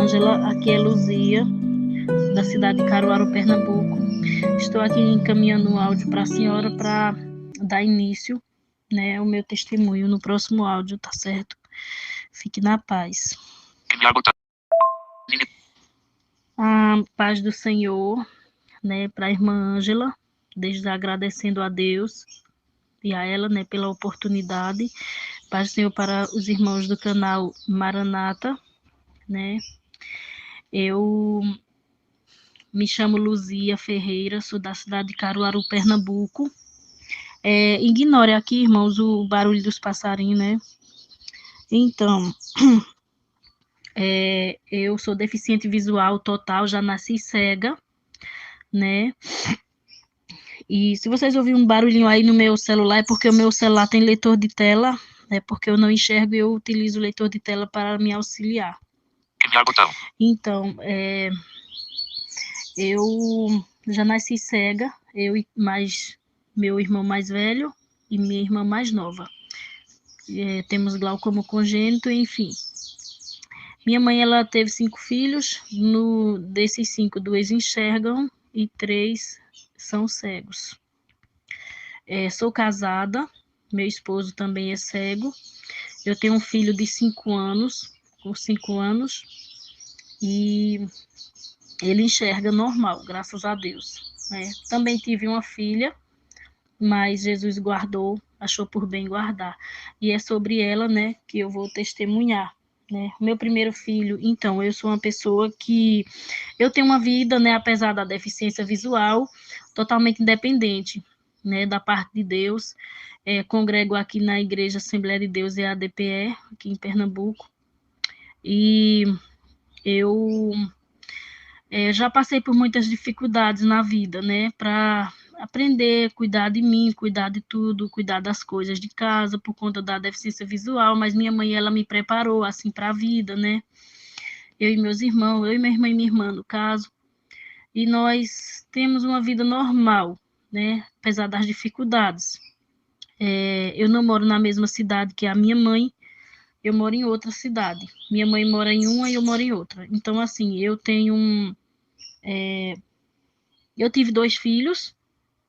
Ângela, aqui é Luzia, da cidade de Caruaru, Pernambuco. Estou aqui encaminhando um áudio para a senhora para dar início, né, ao meu testemunho no próximo áudio, tá certo? Fique na paz. A paz do Senhor, né, para a irmã Ângela, desde agradecendo a Deus e a ela, né, pela oportunidade. Paz do Senhor para os irmãos do canal Maranata, né? Eu me chamo Luzia Ferreira, sou da cidade de Caruaru, Pernambuco. Ignore aqui, irmãos, o barulho dos passarinhos, né? Então, eu sou deficiente visual total, já nasci cega, né? E se vocês ouvirem um barulhinho aí no meu celular, é porque o meu celular tem leitor de tela, é porque eu não enxergo e eu utilizo o leitor de tela para me auxiliar. Enviar botão. Então, eu já nasci cega, eu e mais meu irmão mais velho e minha irmã mais nova. Temos glaucoma congênito, enfim. Minha mãe, ela teve 5 filhos, desses 5, 2 enxergam e 3 são cegos. Sou casada, meu esposo também é cego. Eu tenho um filho de 5 anos, com 5 anos, e ele enxerga normal, graças a Deus, né? Também tive uma filha, mas Jesus guardou, achou por bem guardar. E é sobre ela, né, que eu vou testemunhar, né? Meu primeiro filho, então, eu sou uma pessoa que eu tenho uma vida, né, apesar da deficiência visual, totalmente independente, né, da parte de Deus. Congrego aqui na Igreja Assembleia de Deus EADPE, aqui em Pernambuco. E eu já passei por muitas dificuldades na vida, né, para aprender, cuidar de mim, cuidar de tudo, cuidar das coisas de casa por conta da deficiência visual, mas minha mãe, ela me preparou, assim, para a vida, né, eu e meus irmãos, eu e minha irmã e minha irmã, no caso, e nós temos uma vida normal, né, apesar das dificuldades. Eu não moro na mesma cidade que a minha mãe, eu moro em outra cidade. Minha mãe mora em uma e eu moro em outra. Então, assim, eu tive 2 filhos,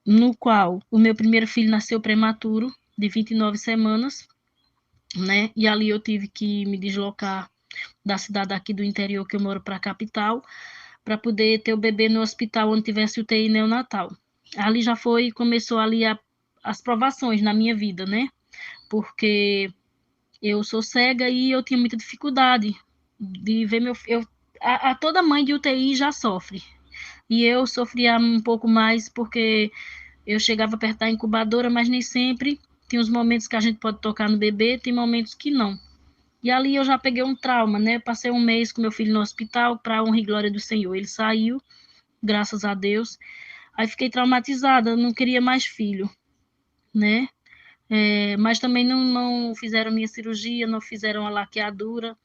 no qual o meu primeiro filho nasceu prematuro, de 29 semanas, né? E ali eu tive que me deslocar da cidade aqui do interior, que eu moro, para a capital, para poder ter o bebê no hospital onde tivesse UTI neonatal. Ali começou ali as provações na minha vida, né? Porque eu sou cega e eu tinha muita dificuldade de ver toda mãe de UTI já sofre. E eu sofria um pouco mais porque eu chegava perto da incubadora, mas nem sempre. Tem os momentos que a gente pode tocar no bebê, tem momentos que não. E ali eu já peguei um trauma, né? Passei um mês com meu filho no hospital, para honra e glória do Senhor. Ele saiu, graças a Deus. Aí fiquei traumatizada, não queria mais filho, né? Mas também não fizeram minha cirurgia, não fizeram a laqueadura.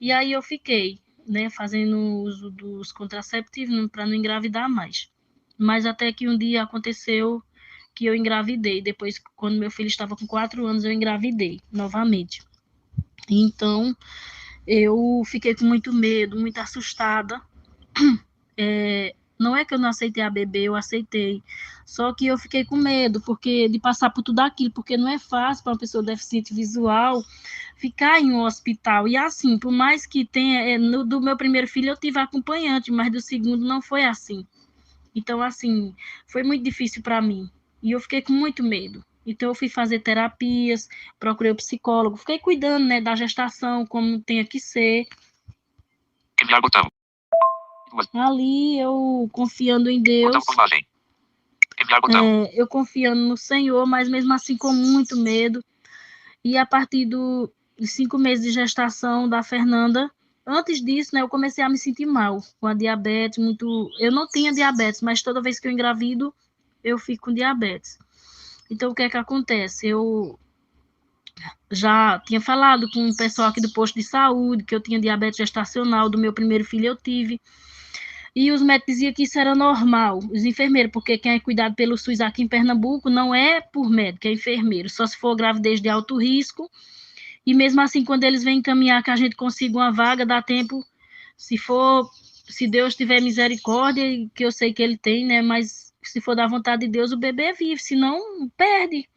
E aí eu fiquei, né, fazendo uso dos contraceptivos para não engravidar mais. Mas até que um dia aconteceu que eu engravidei. Depois, quando meu filho estava com 4 anos, eu engravidei novamente. Então, eu fiquei com muito medo, muito assustada. Não é que eu não aceitei a bebê, eu aceitei. Só que eu fiquei com medo de passar por tudo aquilo, porque não é fácil para uma pessoa deficiente visual ficar em um hospital. E assim, por mais que tenha, do meu primeiro filho eu tive acompanhante, mas do segundo não foi assim. Então, assim, foi muito difícil para mim. E eu fiquei com muito medo. Então, eu fui fazer terapias, procurei o psicólogo, fiquei cuidando, né, da gestação, como tinha que ser. Enviar botão. Ali, eu confiando em Deus. Botão com imagem. Enviar botão. Eu confiando no Senhor, mas mesmo assim com muito medo. E a partir dos 5 meses de gestação da Fernanda, antes disso, né, eu comecei a me sentir mal com a diabetes. Eu não tinha diabetes, mas toda vez que eu engravido, eu fico com diabetes. Então, o que é que acontece? Eu já tinha falado com o pessoal aqui do posto de saúde que eu tinha diabetes gestacional, do meu primeiro filho eu tive. E os médicos diziam que isso era normal, os enfermeiros, porque quem é cuidado pelo SUS aqui em Pernambuco não é por médico, é enfermeiro, só se for gravidez de alto risco. E mesmo assim, quando eles vêm encaminhar que a gente consiga uma vaga, dá tempo Se Deus tiver misericórdia, que eu sei que ele tem, né? Mas se for da vontade de Deus, o bebê vive, senão perde.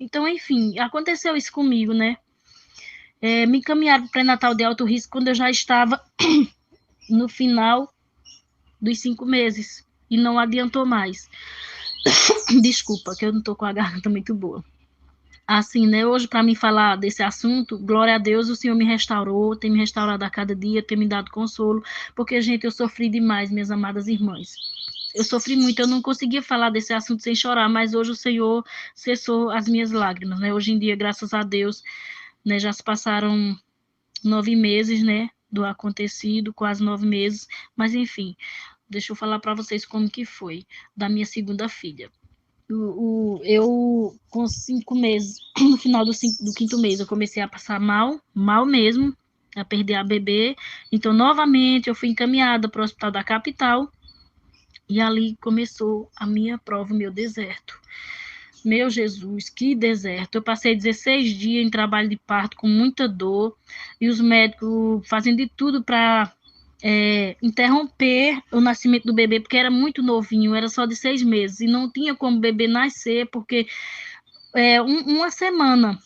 Então, enfim, aconteceu isso comigo, né? Me encaminharam para o pré-natal de alto risco quando eu já estava no final dos 5 meses e não adiantou mais. Desculpa, que eu não estou com a garganta muito boa. Assim, né? Hoje, para mim falar desse assunto, glória a Deus, o Senhor me restaurou, tem me restaurado a cada dia, tem me dado consolo, porque, gente, eu sofri demais, minhas amadas irmãs. Eu sofri muito, eu não conseguia falar desse assunto sem chorar, mas hoje o Senhor cessou as minhas lágrimas, né? Hoje em dia, graças a Deus, né, já se passaram 9 meses, né, do acontecido, quase 9 meses, mas enfim, deixa eu falar para vocês como que foi da minha segunda filha. Eu, com 5 meses, no final do 5º mês, eu comecei a passar mal mesmo, a perder a bebê. Então, novamente, eu fui encaminhada para o hospital da capital e ali começou a minha prova, o meu deserto. Meu Jesus, que deserto. Eu passei 16 dias em trabalho de parto com muita dor e os médicos fazendo de tudo para interromper o nascimento do bebê, porque era muito novinho, era só de 6 meses, e não tinha como o bebê nascer, porque uma semana,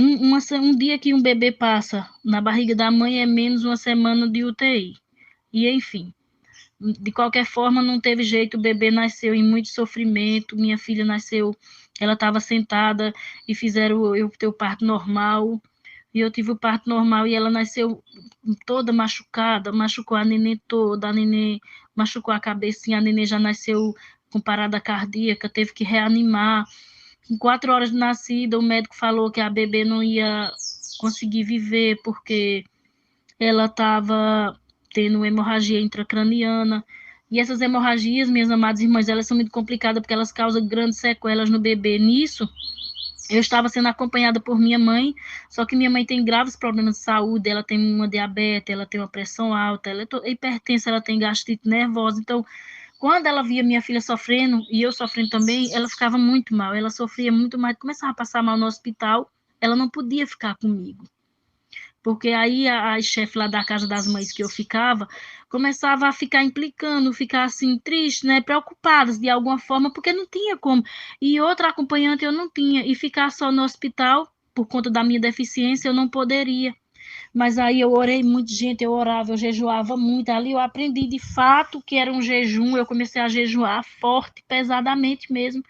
um dia que um bebê passa na barriga da mãe é menos uma semana de UTI. E, enfim, de qualquer forma, não teve jeito, o bebê nasceu em muito sofrimento, minha filha nasceu, ela estava sentada e fizeram eu ter o parto normal, e eu tive o parto normal e ela nasceu toda machucada, machucou a neném toda, a neném machucou a cabecinha, a neném já nasceu com parada cardíaca, teve que reanimar. Em 4 horas de nascida, o médico falou que a bebê não ia conseguir viver porque ela estava tendo hemorragia intracraniana. E essas hemorragias, minhas amadas irmãs, elas são muito complicadas porque elas causam grandes sequelas no bebê. Nisso, eu estava sendo acompanhada por minha mãe, só que minha mãe tem graves problemas de saúde, ela tem uma diabetes, ela tem uma pressão alta, ela é hipertensa, ela tem gastrite nervosa. Então, quando ela via minha filha sofrendo, e eu sofrendo também, ela ficava muito mal, ela sofria muito mais, começava a passar mal no hospital, ela não podia ficar comigo. Porque aí a chefe lá da casa das mães que eu ficava, começava a ficar implicando, ficar assim, triste, né, preocupadas de alguma forma, porque não tinha como. E outra acompanhante eu não tinha, e ficar só no hospital, por conta da minha deficiência, eu não poderia. Mas aí eu orei muito, gente, eu orava, eu jejuava muito, ali eu aprendi de fato que era um jejum, eu comecei a jejuar forte, pesadamente mesmo.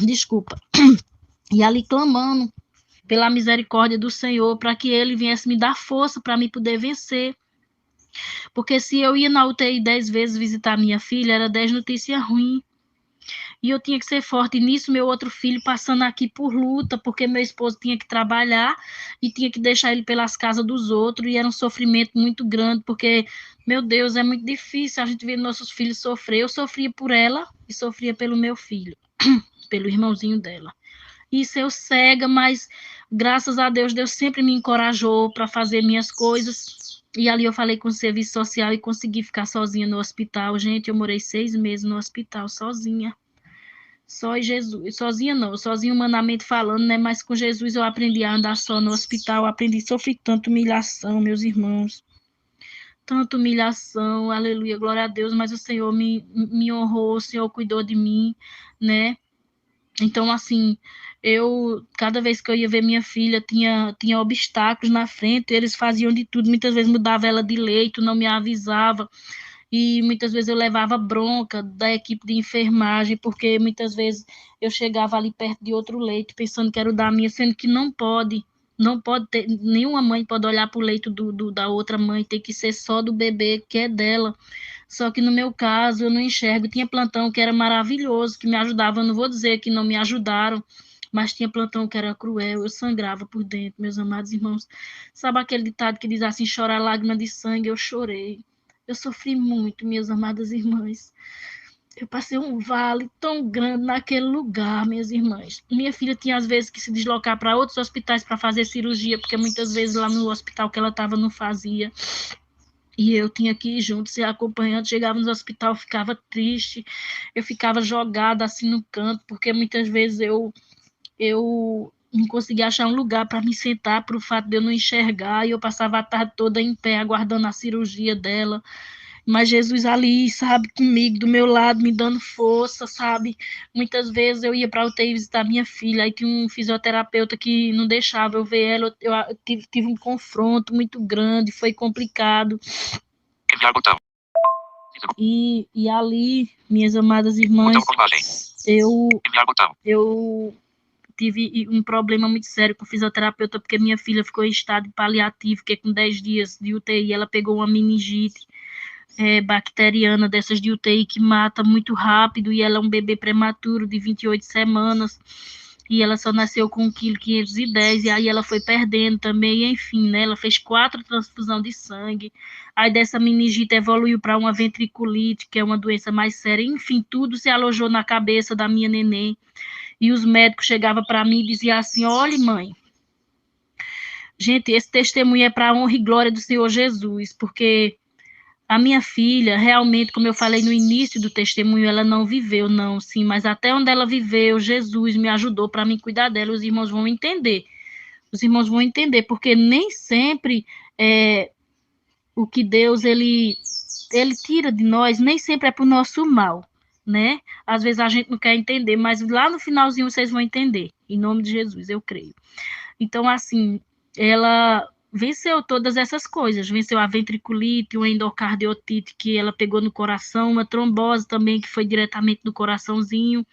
Desculpa. E ali clamando pela misericórdia do Senhor, para que ele viesse me dar força para me poder vencer. Porque se eu ia na UTI 10 vezes visitar minha filha, era 10 notícias ruins. E eu tinha que ser forte. E nisso, meu outro filho passando aqui por luta, porque meu esposo tinha que trabalhar e tinha que deixar ele pelas casas dos outros. E era um sofrimento muito grande, porque, meu Deus, é muito difícil a gente ver nossos filhos sofrer. Eu sofria por ela e sofria pelo meu filho, pelo irmãozinho dela. Isso eu cega, mas graças a Deus, Deus sempre me encorajou para fazer minhas coisas. E ali eu falei com o serviço social e consegui ficar sozinha no hospital. Gente, eu morei 6 meses no hospital, sozinha. Só Jesus. Sozinha não, sozinha humanamente falando, né? Mas com Jesus eu aprendi a andar só no hospital, aprendi a sofrer tanta humilhação, meus irmãos. Tanta humilhação, aleluia, glória a Deus, mas o Senhor me honrou, o Senhor cuidou de mim, né? Então, assim, cada vez que eu ia ver minha filha, tinha obstáculos na frente, eles faziam de tudo, muitas vezes mudava ela de leito, não me avisava, e muitas vezes eu levava bronca da equipe de enfermagem, porque muitas vezes eu chegava ali perto de outro leito, pensando que era o da minha, sendo que não pode ter, nenhuma mãe pode olhar para o leito da outra mãe, tem que ser só do bebê, que é dela. Só que no meu caso, eu não enxergo. Tinha plantão que era maravilhoso, que me ajudava. Eu não vou dizer que não me ajudaram, mas tinha plantão que era cruel. Eu sangrava por dentro, meus amados irmãos. Sabe aquele ditado que diz assim, chorar lágrima de sangue? Eu chorei. Eu sofri muito, minhas amadas irmãs. Eu passei um vale tão grande naquele lugar, minhas irmãs. Minha filha tinha, às vezes, que se deslocar para outros hospitais para fazer cirurgia, porque muitas vezes lá no hospital que ela estava não fazia. E eu tinha que ir junto, ser acompanhante, chegava no hospital, ficava triste, eu ficava jogada assim no canto, porque muitas vezes eu não conseguia achar um lugar para me sentar, por o fato de eu não enxergar, e eu passava a tarde toda em pé, aguardando a cirurgia dela. Mas Jesus ali, sabe, comigo, do meu lado, me dando força, sabe? Muitas vezes eu ia para a UTI visitar minha filha, aí tinha um fisioterapeuta que não deixava eu ver ela, eu tive um confronto muito grande, foi complicado. Enviar botão. E ali, minhas amadas irmãs, eu tive um problema muito sério com o fisioterapeuta, porque minha filha ficou em estado paliativo, fiquei com 10 dias de UTI, ela pegou uma meningite bacteriana dessas de UTI que mata muito rápido, e ela é um bebê prematuro de 28 semanas, e ela só nasceu com 1,510 kg, e aí ela foi perdendo também, e enfim, né, ela fez 4 transfusões de sangue, aí dessa meningite evoluiu para uma ventriculite, que é uma doença mais séria, enfim, tudo se alojou na cabeça da minha neném, e os médicos chegavam para mim e diziam assim, olha mãe, gente, esse testemunho é para a honra e glória do Senhor Jesus, porque a minha filha, realmente, como eu falei no início do testemunho, ela não viveu, não, sim, mas até onde ela viveu, Jesus me ajudou para mim cuidar dela, os irmãos vão entender. Os irmãos vão entender, porque nem sempre o que Deus, ele tira de nós, nem sempre é para o nosso mal, né? Às vezes a gente não quer entender, mas lá no finalzinho vocês vão entender, em nome de Jesus, eu creio. Então, assim, ela venceu todas essas coisas, venceu a ventriculite, uma endocardiotite que ela pegou no coração, uma trombose também que foi diretamente no coraçãozinho,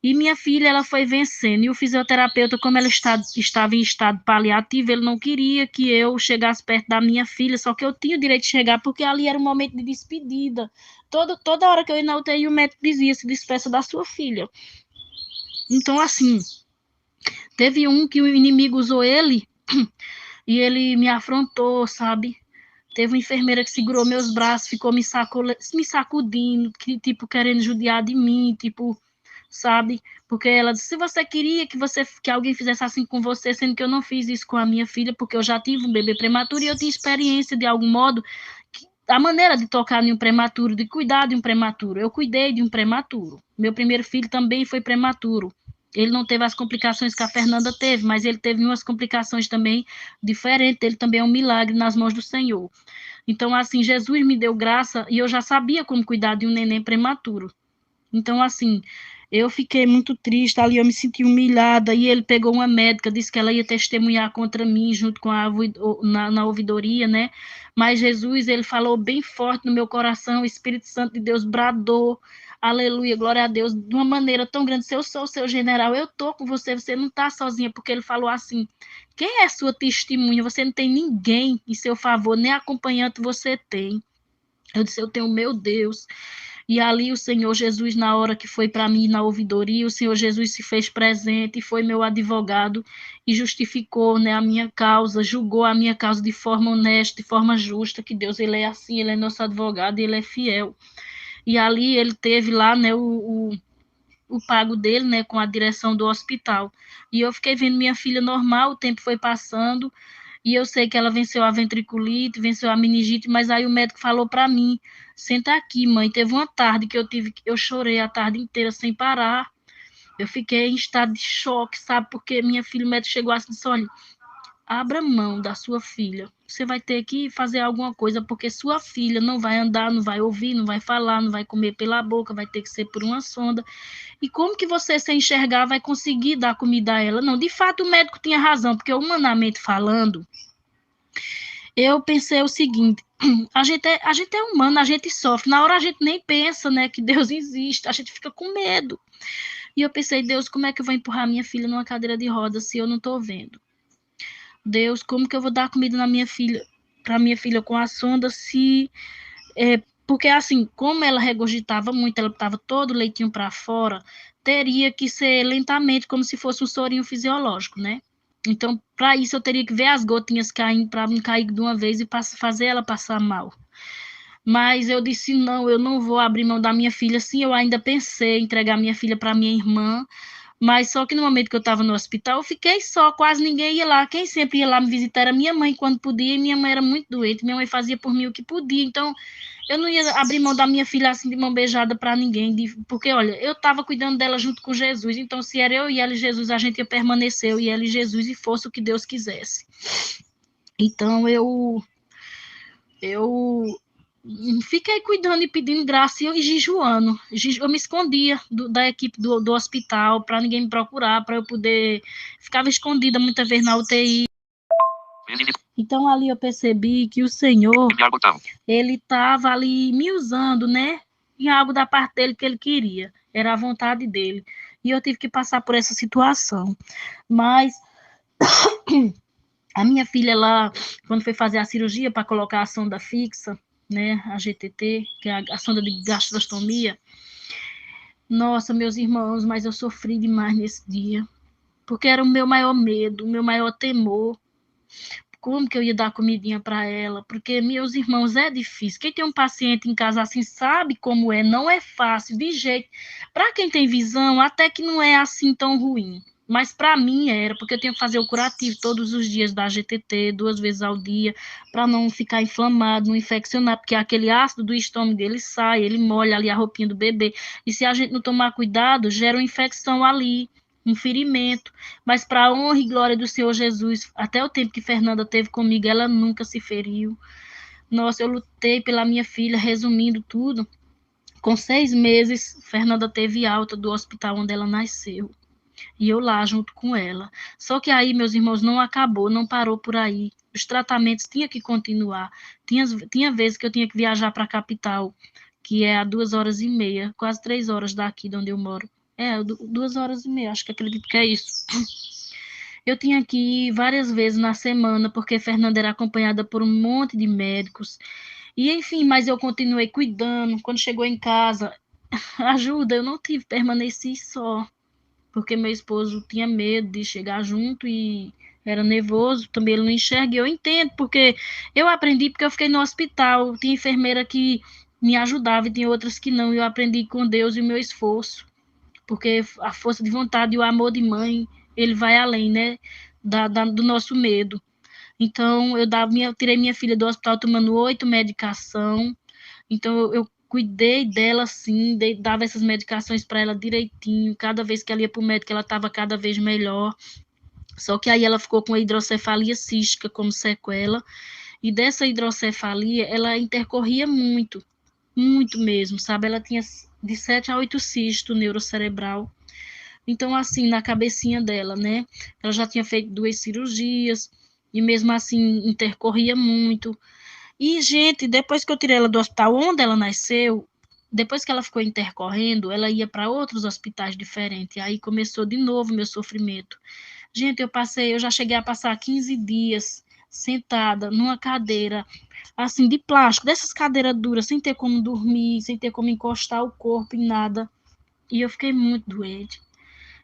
e minha filha, ela foi vencendo, e o fisioterapeuta, como ela estava em estado paliativo, ele não queria que eu chegasse perto da minha filha, só que eu tinha o direito de chegar, porque ali era um momento de despedida, toda hora que eu ia na UTI, o médico dizia, se despeça da sua filha. Então, assim, teve um que o inimigo usou ele, e ele me afrontou, sabe? Teve uma enfermeira que segurou meus braços, ficou me sacudindo, tipo, querendo judiar de mim, tipo, sabe? Porque ela disse, se você queria que alguém fizesse assim com você, sendo que eu não fiz isso com a minha filha, porque eu já tive um bebê prematuro e eu tinha experiência de algum modo, a maneira de tocar em um prematuro, de cuidar de um prematuro. Eu cuidei de um prematuro. Meu primeiro filho também foi prematuro. Ele não teve as complicações que a Fernanda teve, mas ele teve umas complicações também diferentes. Ele também é um milagre nas mãos do Senhor. Então, assim, Jesus me deu graça e eu já sabia como cuidar de um neném prematuro. Então, assim, eu fiquei muito triste, ali eu me senti humilhada, e ele pegou uma médica, disse que ela ia testemunhar contra mim, junto com na ouvidoria, né? Mas Jesus, ele falou bem forte no meu coração, o Espírito Santo de Deus bradou, aleluia, glória a Deus, de uma maneira tão grande, se eu sou o seu general, eu tô com você, você não tá sozinha, porque ele falou assim, quem é sua testemunha? Você não tem ninguém em seu favor, nem acompanhante você tem. Eu disse, eu tenho meu Deus. E ali o Senhor Jesus, na hora que foi para mim na ouvidoria, o Senhor Jesus se fez presente e foi meu advogado e justificou, né, a minha causa, julgou a minha causa de forma honesta, de forma justa, que Deus, ele é assim, ele é nosso advogado e ele é fiel. E ali ele teve lá, né, o pago dele, né, com a direção do hospital. E eu fiquei vendo minha filha normal, o tempo foi passando, e eu sei que ela venceu a ventriculite, venceu a meningite, mas aí o médico falou para mim, senta aqui, mãe, teve uma tarde que eu chorei a tarde inteira sem parar, eu fiquei em estado de choque, sabe, porque minha filha, o médico chegou assim e disse, olha, abra mão da sua filha, você vai ter que fazer alguma coisa, porque sua filha não vai andar, não vai ouvir, não vai falar, não vai comer pela boca, vai ter que ser por uma sonda, e como que você, sem enxergar, vai conseguir dar comida a ela? Não, de fato, o médico tinha razão, porque humanamente falando, eu pensei o seguinte, a gente é humano, a gente sofre, na hora a gente nem pensa, né, que Deus existe, a gente fica com medo. E eu pensei, Deus, como é que eu vou empurrar minha filha numa cadeira de rodas se eu não estou vendo? Deus, como que eu vou dar comida para minha filha com a sonda se... porque assim, como ela regurgitava muito, ela estava todo o leitinho para fora, teria que ser lentamente, como se fosse um sorinho fisiológico, né? Então, para isso, eu teria que ver as gotinhas caindo, para não cair de uma vez e fazer ela passar mal. Mas eu disse, não, eu não vou abrir mão da minha filha. Sim, eu ainda pensei em entregar minha filha para minha irmã, Mas só que no momento que eu estava no hospital, eu fiquei só, quase ninguém ia lá. Quem sempre ia lá me visitar era minha mãe quando podia, e minha mãe era muito doente. Minha mãe fazia por mim o que podia. Então, eu não ia abrir mão da minha filha assim de mão beijada para ninguém, porque, olha, eu estava cuidando dela junto com Jesus. Então, se era eu e ela e Jesus, a gente ia permanecer, eu e ela e Jesus, e fosse o que Deus quisesse. Então, eu fiquei cuidando e pedindo graça e jejuando. Eu me escondia da equipe do hospital para ninguém me procurar, para eu poder. Ficava escondida muitas vezes na UTI. Então ali eu percebi que o Senhor, ele estava ali me usando, né? Em algo da parte dele que ele queria. Era a vontade dele. E eu tive que passar por essa situação. Mas a minha filha, ela, quando foi fazer a cirurgia para colocar a sonda fixa, né, a GTT, que é a sonda de gastrostomia, nossa, meus irmãos, mas eu sofri demais nesse dia, porque era o meu maior medo, o meu maior temor, como que eu ia dar comidinha para ela, porque, meus irmãos, é difícil. Quem tem um paciente em casa assim sabe como é, não é fácil, de jeito. Para quem tem visão, até que não é assim tão ruim. Mas para mim era, porque eu tenho que fazer o curativo todos os dias da GTT, 2 vezes ao dia, para não ficar inflamado, não infeccionar, porque aquele ácido do estômago, ele sai, ele molha ali a roupinha do bebê. E se a gente não tomar cuidado, gera uma infecção ali, um ferimento. Mas para a honra e glória do Senhor Jesus, até o tempo que Fernanda teve comigo, ela nunca se feriu. Nossa, eu lutei pela minha filha, resumindo tudo. Com 6 meses, Fernanda teve alta do hospital onde ela nasceu. E eu lá junto com ela. Só que aí, meus irmãos, não acabou, não parou por aí. Os tratamentos tinham que continuar. Tinha vezes que eu tinha que viajar para a capital, que é a 2 horas e meia, quase 3 horas daqui de onde eu moro. 2 horas e meia, acho que acredito que é isso. Eu tinha que ir várias vezes na semana, porque Fernanda era acompanhada por um monte de médicos. E, enfim, mas eu continuei cuidando. Quando chegou em casa, ajuda, eu não tive, permaneci só, porque meu esposo tinha medo de chegar junto e era nervoso, também ele não enxerga. E eu entendo, porque eu aprendi, porque eu fiquei no hospital, tinha enfermeira que me ajudava e tinha outras que não. Eu aprendi com Deus e o meu esforço, porque a força de vontade e o amor de mãe, ele vai além, né, do nosso medo. Então, eu tirei minha filha do hospital tomando 8 medicação. Então, eu cuidei dela, assim, dava essas medicações para ela direitinho. Cada vez que ela ia para o médico, ela estava cada vez melhor. Só que aí ela ficou com a hidrocefalia cística como sequela. E dessa hidrocefalia, ela intercorria muito, muito mesmo, sabe? Ela tinha de 7 a 8 cistos neurocerebral. Então, assim, na cabecinha dela, né? Ela já tinha feito 2 cirurgias e mesmo assim intercorria muito. E, gente, depois que eu tirei ela do hospital onde ela nasceu, depois que ela ficou intercorrendo, ela ia para outros hospitais diferentes. Aí começou de novo o meu sofrimento. Gente, eu já cheguei a passar 15 dias sentada numa cadeira, assim, de plástico, dessas cadeiras duras, sem ter como dormir, sem ter como encostar o corpo em nada. E eu fiquei muito doente.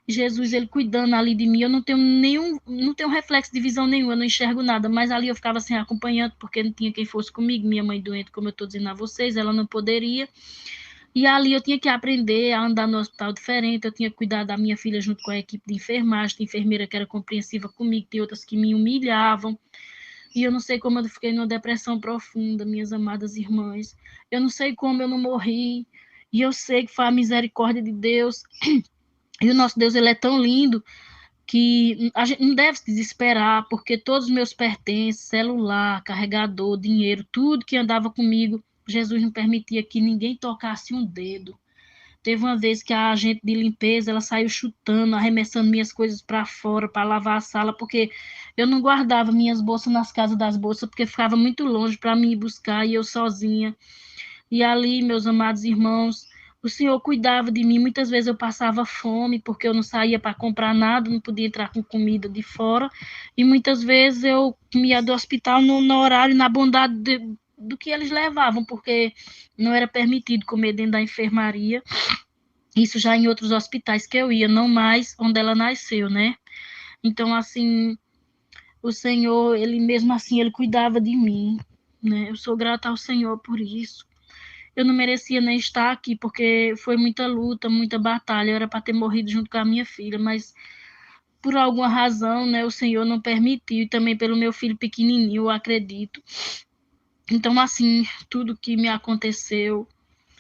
Jesus, ele cuidando ali de mim, eu não tenho reflexo de visão nenhum, eu não enxergo nada, mas ali eu ficava sem acompanhante, porque não tinha quem fosse comigo, minha mãe doente, como eu estou dizendo a vocês, ela não poderia, e ali eu tinha que aprender a andar no hospital diferente, eu tinha que cuidar da minha filha junto com a equipe de enfermagem, de enfermeira que era compreensiva comigo, tem outras que me humilhavam, e eu não sei como eu fiquei numa depressão profunda, minhas amadas irmãs, eu não sei como eu não morri, e eu sei que foi a misericórdia de Deus. E o nosso Deus, ele é tão lindo que a gente não deve se desesperar, porque todos os meus pertences, celular, carregador, dinheiro, tudo que andava comigo, Jesus não permitia que ninguém tocasse um dedo. Teve uma vez que a agente de limpeza, ela saiu chutando, arremessando minhas coisas para fora, para lavar a sala, porque eu não guardava minhas bolsas nas casas das bolsas, porque ficava muito longe para mim ir buscar, e eu sozinha. E ali, meus amados irmãos, o Senhor cuidava de mim. Muitas vezes eu passava fome, porque eu não saía para comprar nada, não podia entrar com comida de fora. E muitas vezes eu comia do hospital no horário, na bondade do que eles levavam, porque não era permitido comer dentro da enfermaria. Isso já em outros hospitais que eu ia, não mais onde ela nasceu, né? Então, assim, o Senhor, ele mesmo assim, ele cuidava de mim, né? Eu sou grata ao Senhor por isso. eu não merecia nem estar aqui, porque foi muita luta, muita batalha. Eu era para ter morrido junto com a minha filha, mas por alguma razão, né, o Senhor não permitiu, e também pelo meu filho pequenininho, eu acredito. Então, assim, tudo que me aconteceu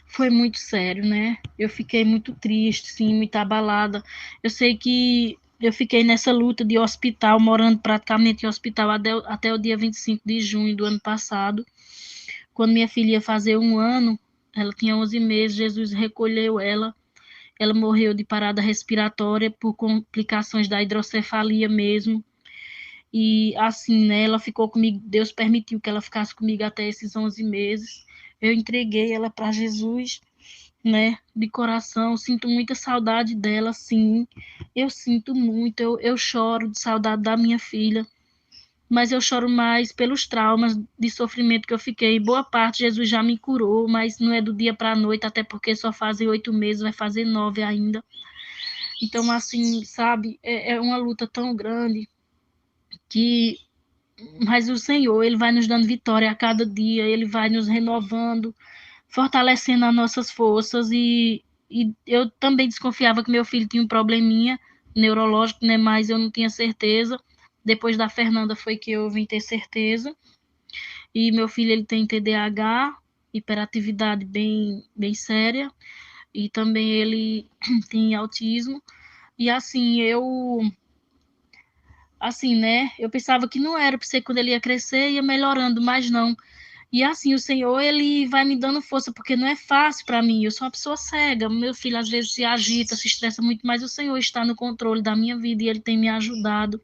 foi muito sério, né? Eu fiquei muito triste, sim, muito abalada. Eu sei que eu fiquei nessa luta de hospital, morando praticamente em hospital até o dia 25 de junho do ano passado. Quando minha filha ia fazer 1 ano, ela tinha 11 meses, Jesus recolheu ela. Ela morreu de parada respiratória por complicações da hidrocefalia mesmo. E assim, né, ela ficou comigo, Deus permitiu que ela ficasse comigo até esses 11 meses. Eu entreguei ela para Jesus, né, de coração. Sinto muita saudade dela, sim. Eu sinto muito, eu choro de saudade da minha filha. Mas eu choro mais pelos traumas de sofrimento que eu fiquei. Boa parte Jesus já me curou, mas não é do dia para a noite, até porque só fazem 8 meses, vai fazer 9 ainda. Então, assim, sabe, é uma luta tão grande que... Mas o Senhor, Ele vai nos dando vitória a cada dia, Ele vai nos renovando, fortalecendo as nossas forças. E eu também desconfiava que meu filho tinha um probleminha neurológico, né? Mas eu não tinha certeza. Depois da Fernanda foi que eu vim ter certeza. E meu filho, ele tem TDAH, hiperatividade bem séria, e também ele tem autismo. E assim, né, eu pensava que não era para ser, quando ele ia crescer, ia melhorando, mas não. E assim, o Senhor, ele vai me dando força, porque não é fácil para mim. Eu sou uma pessoa cega. Meu filho às vezes se agita, se estressa muito, mas o Senhor está no controle da minha vida e ele tem me ajudado.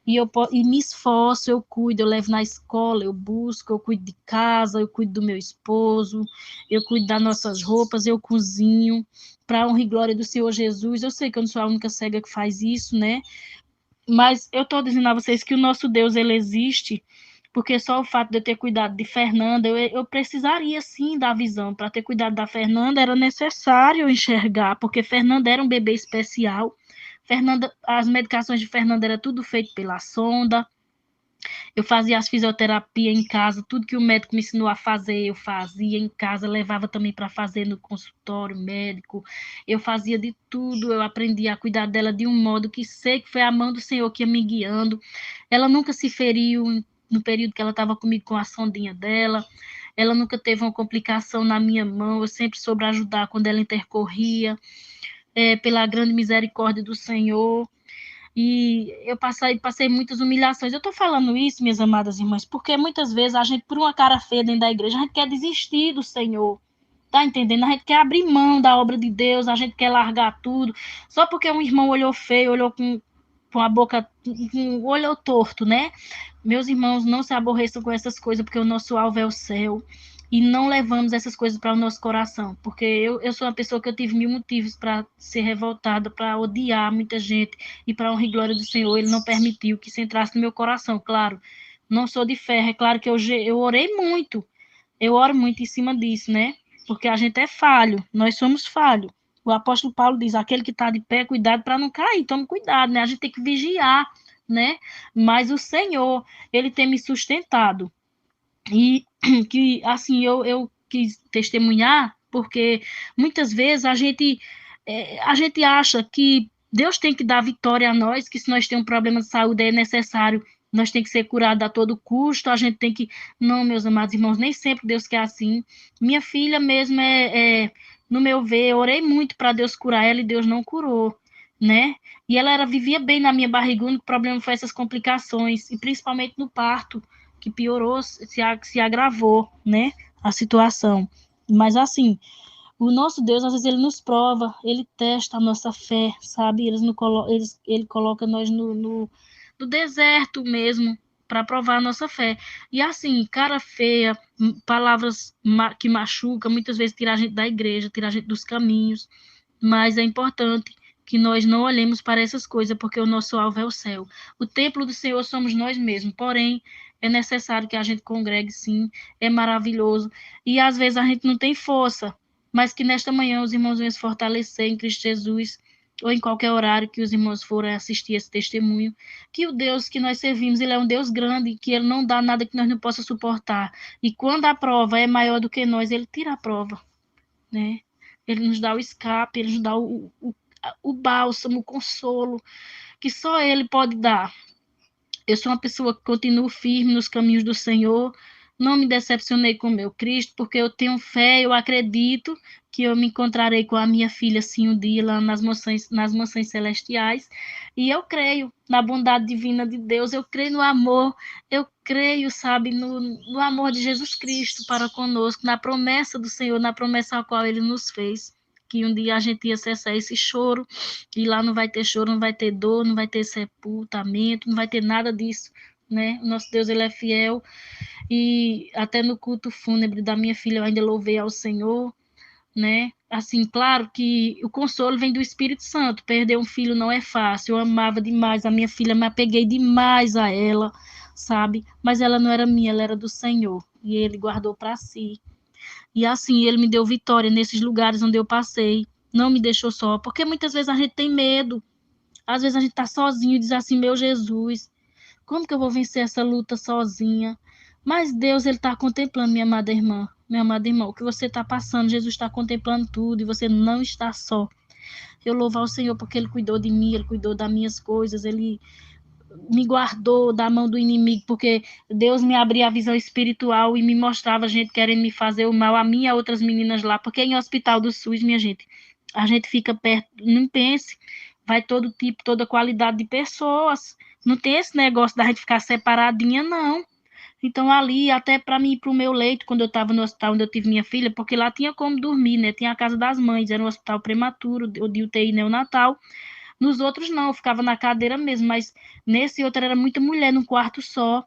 E me esforço, eu cuido, eu levo na escola, eu busco, eu cuido de casa, eu cuido do meu esposo, eu cuido das nossas roupas, eu cozinho, para a honra e glória do Senhor Jesus. Eu sei que eu não sou a única cega que faz isso, né? Mas eu estou dizendo a vocês que o nosso Deus, ele existe, porque só o fato de eu ter cuidado de Fernanda, eu precisaria sim da visão. Para ter cuidado da Fernanda, era necessário enxergar, porque Fernanda era um bebê especial. Fernanda, as medicações de Fernanda era tudo feito pela sonda. Eu fazia as fisioterapias em casa, tudo que o médico me ensinou a fazer, eu fazia em casa, levava também para fazer no consultório médico. Eu fazia de tudo, eu aprendi a cuidar dela de um modo que sei que foi a mão do Senhor que ia me guiando. Ela nunca se feriu no período que ela estava comigo com a sondinha dela. Ela nunca teve uma complicação na minha mão, eu sempre soube ajudar quando ela intercorria, pela grande misericórdia do Senhor. E eu passei muitas humilhações. Eu estou falando isso, minhas amadas irmãs, porque muitas vezes a gente, por uma cara feia dentro da igreja, a gente quer desistir do Senhor. Tá entendendo? A gente quer abrir mão da obra de Deus, a gente quer largar tudo. Só porque um irmão olhou feio, olhou com a boca, olhou torto, né? Meus irmãos, não se aborreçam com essas coisas, porque o nosso alvo é o céu. E não levamos essas coisas para o nosso coração, porque eu sou uma pessoa que eu tive mil motivos para ser revoltada, para odiar muita gente, e para a honra e glória do Senhor, Ele não permitiu que isso entrasse no meu coração, claro. Não sou de ferro, é claro que eu orei muito, eu oro muito em cima disso, né? Porque a gente é falho, nós somos falhos. O apóstolo Paulo diz, aquele que está de pé, cuidado para não cair, tome cuidado, né? A gente tem que vigiar, né? Mas o Senhor, Ele tem me sustentado. E que, assim, eu quis testemunhar, porque muitas vezes a gente acha que Deus tem que dar vitória a nós, que se nós temos um problema de saúde é necessário, nós tem que ser curado a todo custo, a gente tem que... Não, meus amados irmãos, nem sempre Deus quer assim. Minha filha mesmo no meu ver, eu orei muito para Deus curar ela e Deus não curou, né? E ela vivia bem na minha barriga, o único problema foi essas complicações, e principalmente no parto, que piorou, se agravou, né, a situação. Mas assim, o nosso Deus, às vezes, ele nos prova, ele testa a nossa fé, sabe? Ele coloca nós no deserto mesmo, para provar a nossa fé. E assim, cara feia, palavras que machucam, muitas vezes tira a gente da igreja, tira a gente dos caminhos, mas é importante que nós não olhemos para essas coisas, porque o nosso alvo é o céu. O templo do Senhor somos nós mesmos, porém, é necessário que a gente congregue, sim, é maravilhoso. E às vezes a gente não tem força, mas que nesta manhã os irmãos venham se fortalecer em Cristo Jesus, ou em qualquer horário que os irmãos forem assistir esse testemunho, que o Deus que nós servimos, ele é um Deus grande, que ele não dá nada que nós não possa suportar. E quando a prova é maior do que nós, ele tira a prova, né? Ele nos dá o escape, ele nos dá o bálsamo, o consolo, que só ele pode dar. Eu sou uma pessoa que continuo firme nos caminhos do Senhor, não me decepcionei com o meu Cristo, porque eu tenho fé, eu acredito que eu me encontrarei com a minha filha, assim, um dia, lá nas mansões celestiais, e eu creio na bondade divina de Deus, eu creio no amor, eu creio, sabe, no amor de Jesus Cristo para conosco, na promessa do Senhor, na promessa a qual Ele nos fez, que um dia a gente ia cessar esse choro, e lá não vai ter choro, não vai ter dor, não vai ter sepultamento, não vai ter nada disso, né? O nosso Deus, ele é fiel, e até no culto fúnebre da minha filha eu ainda louvei ao Senhor, né? Assim, claro que o consolo vem do Espírito Santo, perder um filho não é fácil, eu amava demais a minha filha, me apeguei demais a ela, sabe? Mas ela não era minha, ela era do Senhor, e Ele guardou para si. E assim, Ele me deu vitória nesses lugares onde eu passei, não me deixou só, porque muitas vezes a gente tem medo, às vezes a gente tá sozinho e diz assim, meu Jesus, como que eu vou vencer essa luta sozinha? Mas Deus, ele está contemplando, minha amada irmã, o que você está passando, Jesus está contemplando tudo e você não está só. Eu louvo ao Senhor porque Ele cuidou de mim, Ele cuidou das minhas coisas, Ele me guardou da mão do inimigo, porque Deus me abria a visão espiritual e me mostrava gente querendo me fazer o mal a mim e a outras meninas lá, porque em hospital do SUS, minha gente, a gente fica perto, não pense, vai todo tipo, toda qualidade de pessoas, não tem esse negócio da gente ficar separadinha, não. Então, ali, até para mim ir para o meu leito, quando eu estava no hospital onde eu tive minha filha, porque lá tinha como dormir, né? Tinha a casa das mães, era um hospital prematuro, de UTI neonatal. Nos outros, não, eu ficava na cadeira mesmo, mas nesse outro era muita mulher num quarto só.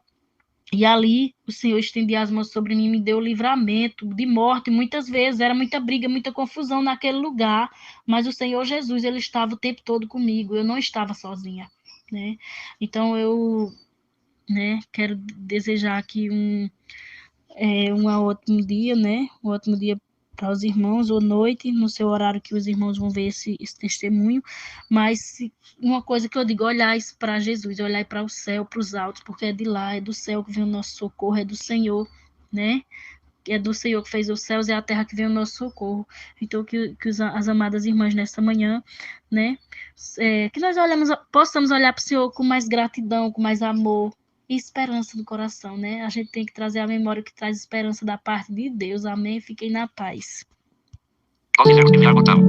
E ali o Senhor estendia as mãos sobre mim, me deu livramento de morte. Muitas vezes era muita briga, muita confusão naquele lugar, mas o Senhor Jesus, ele estava o tempo todo comigo, eu não estava sozinha, né? Então eu, né, quero desejar aqui um ótimo dia, né? Um ótimo dia para os irmãos, ou noite, no seu horário que os irmãos vão ver esse testemunho. Mas uma coisa que eu digo, olhai para Jesus, olhai para o céu, para os altos, porque é de lá, é do céu que vem o nosso socorro, é do Senhor, né? É do Senhor que fez os céus e a terra que vem o nosso socorro. Então, que as amadas irmãs nesta manhã, né? Que nós possamos olhar para o Senhor com mais gratidão, com mais amor, e esperança no coração, né? A gente tem que trazer a memória que traz esperança da parte de Deus. Amém? Fiquem na paz. Enviar botão.